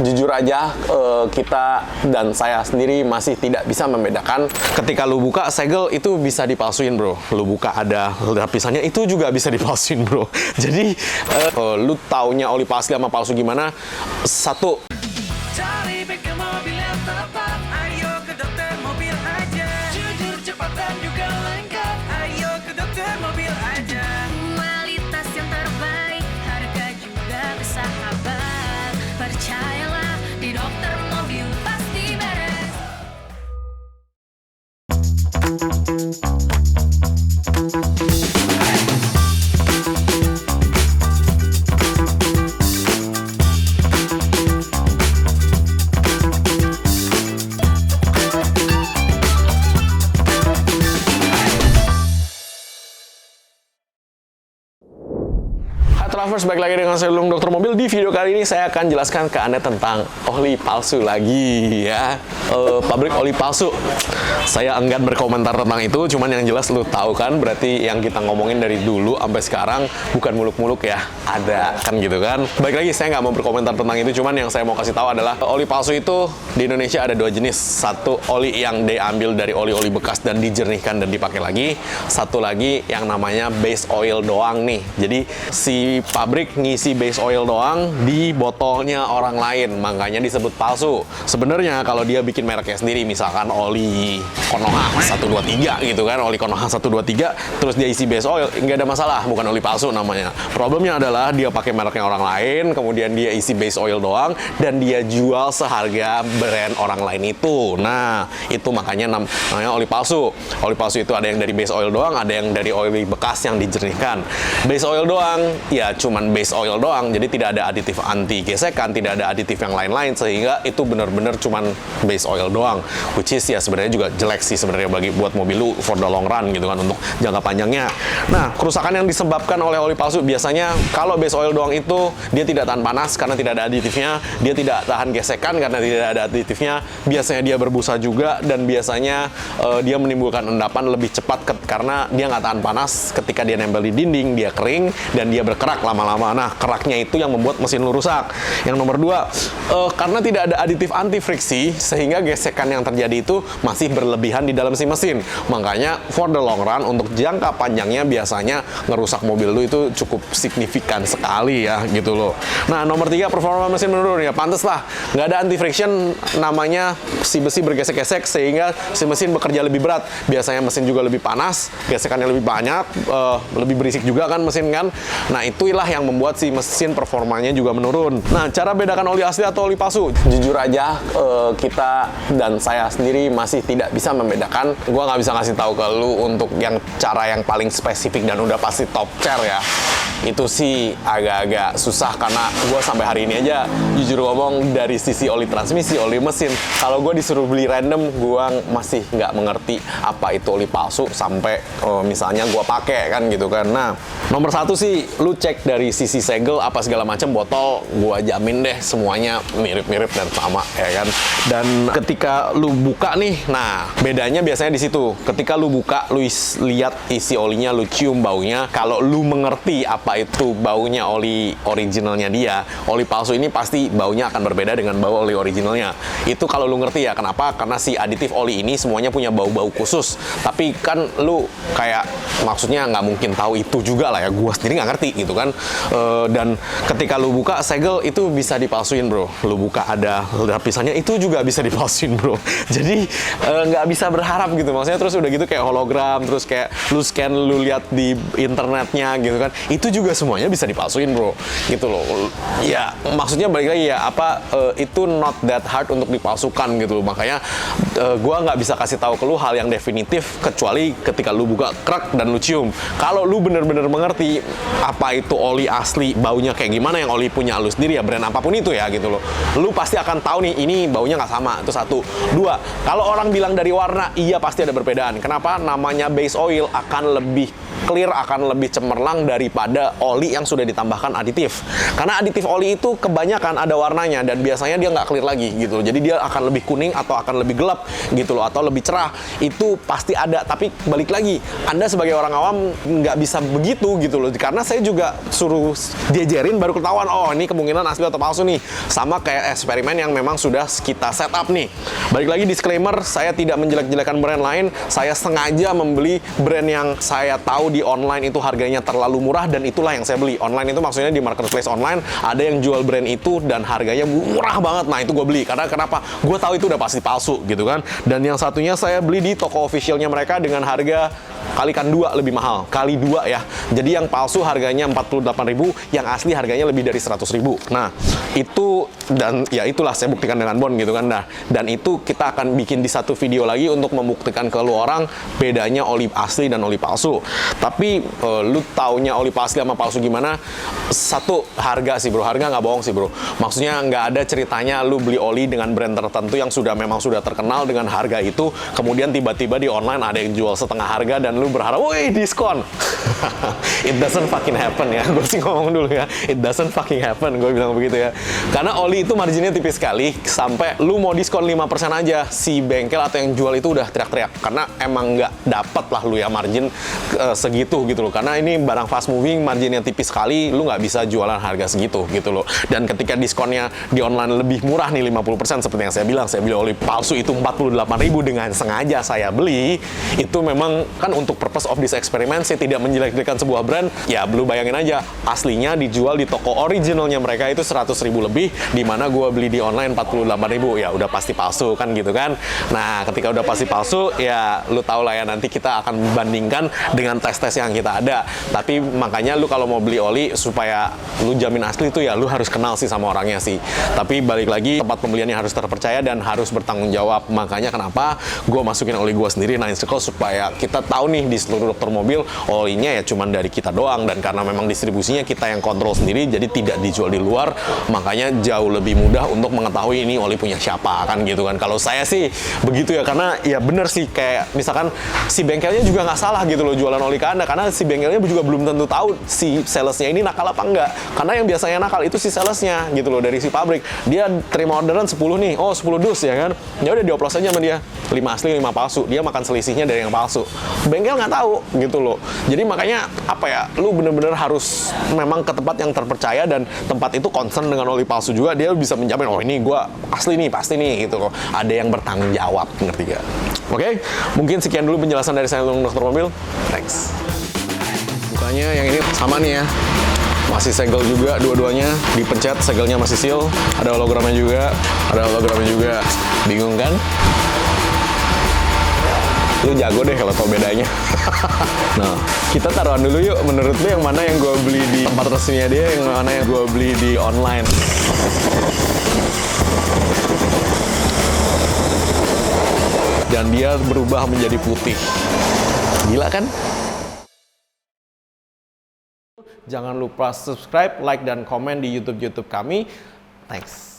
jujur aja kita dan saya sendiri masih tidak bisa membedakan. Ketika lu buka segel itu bisa dipalsuin bro, lu buka ada lapisannya itu juga bisa dipalsuin bro. Jadi lu taunya oli asli sama palsu gimana? Satu, Cari bengkel mobil yang tepat, ayo ke Dokter Mobil aja. Jujur, cepat dan juga lengkap, ayo ke Dokter Mobil aja. Kualitas yang terbaik, harga juga bersahabat. Percayalah, di Dokter Mobil pasti beres. Lovers, balik lagi dengan saya Lung Dokter Mobil. Di video kali ini saya akan jelaskan ke Anda tentang oli palsu lagi ya. Pabrik oli palsu. Saya enggan berkomentar tentang itu, cuman yang jelas lu tahu kan, berarti yang kita ngomongin dari dulu sampai sekarang bukan muluk-muluk ya. Ada kan gitu kan. Baik lagi, saya nggak mau berkomentar tentang itu, cuman yang saya mau kasih tahu adalah oli palsu itu di Indonesia ada dua jenis. Satu oli yang diambil dari oli-oli bekas dan dijernihkan dan dipakai lagi. Satu lagi yang namanya base oil doang nih. Jadi si pabrik ngisi base oil doang di botolnya orang lain, makanya disebut palsu. Sebenarnya kalau dia bikin mereknya sendiri, misalkan oli Konoha 123 gitu kan, oli Konoha 123, terus dia isi base oil, nggak ada masalah, bukan oli palsu namanya. Problemnya adalah dia pakai mereknya orang lain, kemudian dia isi base oil doang, dan dia jual seharga brand orang lain itu. Nah, itu makanya namanya oli palsu. Oli palsu itu ada yang dari base oil doang, ada yang dari oli bekas yang dijernihkan. Base oil doang, ya cuman base oil doang, jadi tidak ada aditif anti gesekan, tidak ada aditif yang lain-lain, sehingga itu benar-benar cuman base oil doang, which is ya sebenarnya juga jelek sih sebenarnya bagi buat mobil lu for the long run gitu kan, untuk jangka panjangnya. Nah, kerusakan yang disebabkan oleh oli palsu biasanya kalau base oil doang itu dia tidak tahan panas karena tidak ada aditifnya, dia tidak tahan gesekan karena tidak ada aditifnya, biasanya dia berbusa juga, dan biasanya dia menimbulkan endapan lebih cepat karena dia nggak tahan panas. Ketika dia nempel di dinding, dia kering dan dia berkerak lama-lama. Nah, keraknya itu yang membuat mesin lu rusak. Yang nomor dua, karena tidak ada aditif anti friksi, sehingga gesekan yang terjadi itu masih berlebihan di dalam si mesin. Makanya for the long run, untuk jangka panjangnya biasanya ngerusak mobil lu itu cukup signifikan sekali ya gitu loh. Nah, nomor tiga, performa mesin menurun. Ya pantes lah, nggak ada anti friction, namanya si besi bergesek-gesek sehingga si mesin bekerja lebih berat. Biasanya mesin juga lebih panas, gesekannya lebih banyak, lebih berisik juga kan mesin kan. Nah, itulah yang membuat si mesin performanya juga menurun. Nah, cara bedakan oli asli atau oli palsu? Jujur aja, kita dan saya sendiri masih tidak bisa membedakan. Gua nggak bisa ngasih tahu ke lu untuk yang cara yang paling spesifik dan udah pasti top chair ya. Itu sih agak-agak susah karena gue sampai hari ini aja jujur ngomong dari sisi oli transmisi, oli mesin, kalau gue disuruh beli random, gue masih nggak mengerti apa itu oli palsu sampai misalnya gue pakai kan gitu kan. Nah, nomor satu sih lu cek dari sisi segel apa segala macam, botol gue jamin deh semuanya mirip-mirip dan sama ya kan. Dan ketika lu buka nih, nah bedanya biasanya di situ. Ketika lu buka, lu lihat isi olinya, lu cium baunya. Kalau lu mengerti apa itu baunya oli originalnya dia, oli palsu ini pasti baunya akan berbeda dengan bau oli originalnya. Itu kalau lu ngerti ya. Kenapa? Karena si aditif oli ini semuanya punya bau-bau khusus. Tapi kan lu kayak maksudnya nggak mungkin tahu itu juga lah ya. Gua sendiri nggak ngerti gitu kan. Dan ketika lu buka segel itu bisa dipalsuin bro. Lu buka ada lapisannya itu juga bisa dipalsuin bro. Jadi nggak bisa berharap gitu. Maksudnya terus udah gitu kayak hologram, terus kayak lu scan, lu lihat di internetnya gitu kan. Itu juga semuanya bisa dipalsuin bro, gitu loh. Ya maksudnya balik lagi ya, itu not that hard untuk dipalsukan gitu loh. Makanya gua nggak bisa kasih tahu ke lu hal yang definitif kecuali ketika lu buka krek dan lu cium. Kalau lu bener-bener mengerti apa itu oli asli, baunya kayak gimana, yang oli punya lu sendiri ya, brand apapun itu ya gitu loh, lu pasti akan tahu nih ini baunya nggak sama. Itu satu. Dua, kalau orang bilang dari warna, iya pasti ada perbedaan. Kenapa? Namanya base oil akan lebih clear, akan lebih cemerlang daripada oli yang sudah ditambahkan aditif. Karena aditif oli itu kebanyakan ada warnanya dan biasanya dia nggak clear lagi gitu. Jadi dia akan lebih kuning atau akan lebih gelap gitu loh, atau lebih cerah. Itu pasti ada, tapi balik lagi, Anda sebagai orang awam nggak bisa begitu gitu loh. Karena saya juga suruh diajarin baru ketahuan, oh ini kemungkinan asli atau palsu nih. Sama kayak eksperimen yang memang sudah kita setup nih. Balik lagi disclaimer, saya tidak menjelek-jelekan brand lain. Saya sengaja membeli brand yang saya tahu di online itu harganya terlalu murah dan itulah yang saya beli. Online itu maksudnya di marketplace online ada yang jual brand itu dan harganya murah banget. Nah itu gue beli karena kenapa? Gue tahu itu udah pasti palsu gitu kan. Dan yang satunya saya beli di toko officialnya mereka dengan harga kalikan 2 lebih mahal, kali 2 ya. Jadi yang palsu harganya 48.000, yang asli harganya lebih dari 100.000. Nah itu, dan ya itulah saya buktikan dengan Bon gitu kan. Nah dan itu kita akan bikin di satu video lagi untuk membuktikan ke lu orang bedanya oli asli dan oli palsu. Tapi lu taunya oli asli sama palsu gimana? Satu, harga sih bro, harga nggak bohong sih bro. Maksudnya nggak ada ceritanya lu beli oli dengan brand tertentu yang memang sudah terkenal dengan harga itu, kemudian tiba-tiba di online ada yang jual setengah harga dan lu berharap, woi diskon. It doesn't fucking happen ya. Gue sih ngomong dulu ya, it doesn't fucking happen, gue bilang begitu ya. Karena oli itu marginnya tipis sekali, sampai lu mau diskon 5% aja, si bengkel atau yang jual itu udah teriak-teriak. Karena emang nggak dapet lah lu ya margin segitu gitu loh. Karena ini barang fast moving, marginnya tipis sekali, lu nggak bisa jualan harga segitu gitu loh. Dan ketika diskonnya di online lebih murah nih 50%, seperti yang saya bilang, saya beli oli palsu itu 48.000 dengan sengaja saya beli. Itu memang kan untuk purpose of this experiment, saya tidak menjelek-jelekan sebuah brand. Ya lu bayangin aja, aslinya dijual di toko originalnya mereka itu 100.000 lebih, dimana gue beli di online 48.000, ya udah pasti palsu kan gitu kan. Nah ketika udah pasti palsu, ya lu tau lah ya, nanti kita akan bandingkan dengan tes-tes yang kita ada. Tapi makanya lu kalau mau beli oli supaya lu jamin asli itu ya lu harus kenal sih sama orangnya sih. Tapi balik lagi, tempat pembeliannya harus terpercaya dan harus bertanggung jawab. Makanya kenapa gue masukin oli gue sendiri Nine Circle, supaya kita tahu nih di seluruh dokter mobil olinya ya cuman dari kita doang, dan karena memang distribusinya kita yang kontrol sendiri, jadi tidak dijual di luar. Makanya jauh lebih mudah untuk mengetahui ini oli punya siapa kan gitu kan. Kalau saya sih begitu ya, karena ya bener sih, kayak misalkan si bengkelnya juga nggak salah gitu loh jualan oli ke Anda, karena si bengkelnya juga belum tentu tahu si salesnya ini nakal apa enggak. Karena yang biasanya nakal itu si salesnya gitu loh, dari si pabrik. Dia terima orderan 10 nih, oh 10 dus ya kan, ya udah dioplos aja sama dia, 5 asli 5 palsu, dia makan selisihnya dari yang palsu. Bengkel nggak tahu gitu loh. Jadi makanya apa ya, lu bener-bener harus memang ke tempat yang terpercaya, dan tempat itu concern dengan oli palsu juga, dia bisa menjamin, oh ini gua asli nih, pasti nih gitu loh. Ada yang bertanggung jawab, ngerti gak? Oke, mungkin sekian dulu penjelasan dari saya untuk dokter mobil. Thanks. Bukanya yang ini sama nih ya, masih segel juga dua-duanya, dipencet segelnya masih seal, ada hologramnya juga, bingung kan? Lu jago deh kalau tau bedanya. Nah, kita taruhan dulu yuk, menurut lu yang mana yang gue beli di tempat resminya dia, yang mana yang gue beli di online. Dan dia berubah menjadi putih. Gila kan? Jangan lupa subscribe, like, dan komen di YouTube kami. Thanks.